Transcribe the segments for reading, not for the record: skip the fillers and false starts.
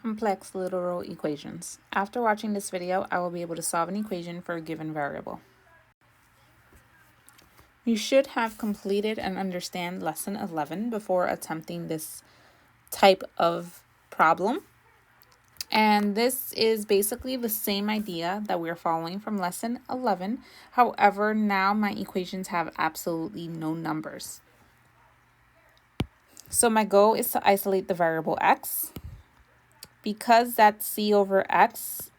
complex literal equations. After watching this video, I will be able to solve an equation for a given variable. You should have completed and understand lesson 11 before attempting this type of problem. And this is basically the same idea that we're following from lesson 11. However, now my equations have absolutely no numbers. So my goal is to isolate the variable x. Because that c over x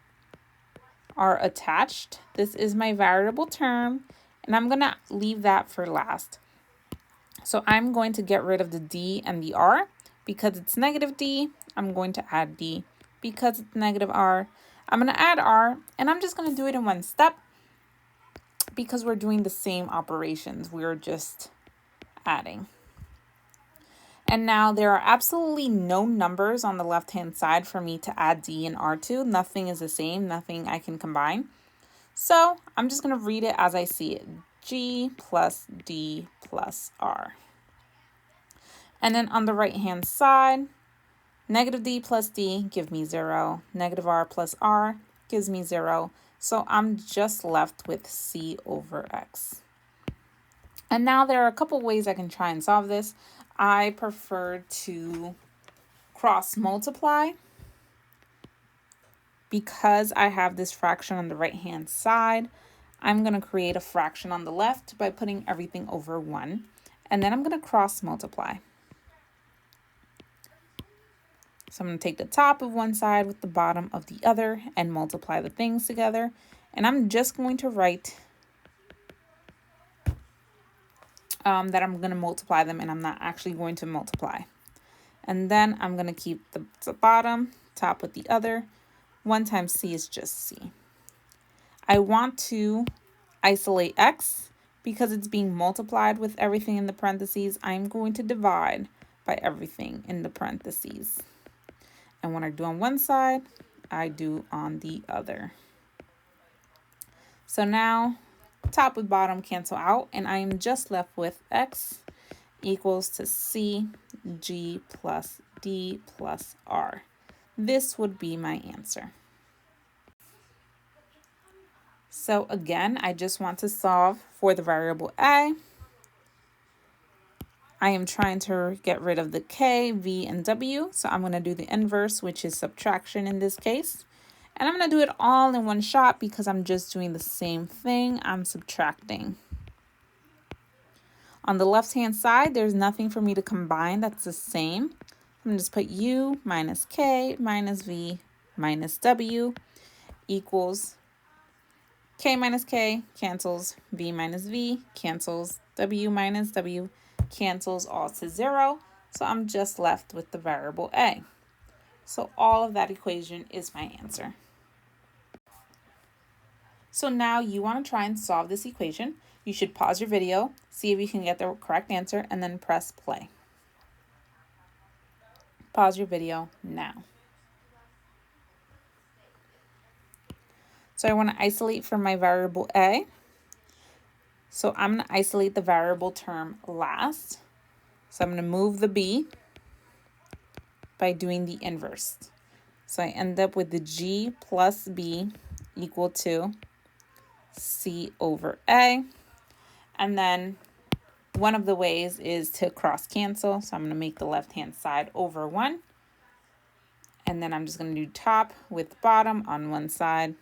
are attached, this is my variable term, and I'm going to leave that for last. So I'm going to get rid of the d and the r. Because it's negative d, I'm going to add d. Because it's negative r, I'm going to add r, and I'm just going to do it in one step because we're doing the same operations. We're just adding. And now there are absolutely no numbers on the left-hand side for me to add d and r to. Nothing is the same, nothing I can combine. So I'm just going to read it as I see it. G plus d plus r. And then on the right-hand side, negative d plus d give me 0. Negative r plus r gives me 0. So I'm just left with c over x. And now there are a couple ways I can try and solve this. I prefer to cross multiply because I have this fraction on the right hand side. I'm going to create a fraction on the left by putting everything over 1. And then I'm going to cross multiply. So I'm going to take the top of one side with the bottom of the other and multiply the things together. And I'm just going to write that I'm going to multiply them, and I'm not actually going to multiply. And then I'm going to keep the bottom, top with the other. 1 times c is just c. I want to isolate x because it's being multiplied with everything in the parentheses. I'm going to divide by everything in the parentheses. And when I do on one side, I do on the other. So now top with bottom cancel out, and I am just left with x equals to c g plus d plus r. This would be my answer. So again, I just want to solve for the variable a. I am trying to get rid of the k, v, and w, so I'm going to do the inverse, which is subtraction in this case. And I'm going to do it all in one shot because I'm just doing the same thing. I'm subtracting. On the left-hand side, there's nothing for me to combine that's the same. I'm going to just put u minus k minus v minus w equals k minus k cancels, v minus v cancels, w minus w cancels all to 0. So I'm just left with the variable a. So all of that equation is my answer. So now you want to try and solve this equation. You should pause your video, see if you can get the correct answer, and then press play. Pause your video now. So I want to isolate from my variable a. So I'm going to isolate the variable term last. So I'm going to move the b by doing the inverse. So I end up with the g plus b equal to c over a. And then one of the ways is to cross cancel. So I'm going to make the left-hand side over 1. And then I'm just going to do top with bottom on one side.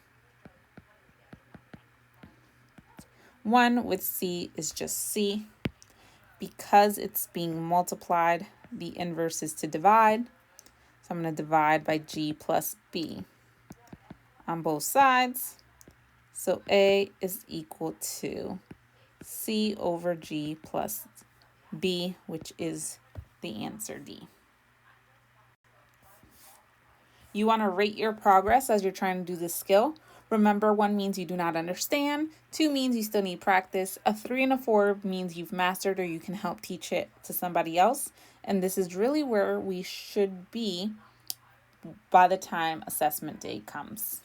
1 with c is just c. Because it's being multiplied, the inverse is to divide. So I'm going to divide by g plus b on both sides. So a is equal to c over g plus b, which is the answer D. You want to rate your progress as you're trying to do this skill. Remember, 1 means you do not understand, 2 means you still need practice, a 3 and a 4 means you've mastered or you can help teach it to somebody else. And this is really where we should be by the time assessment day comes.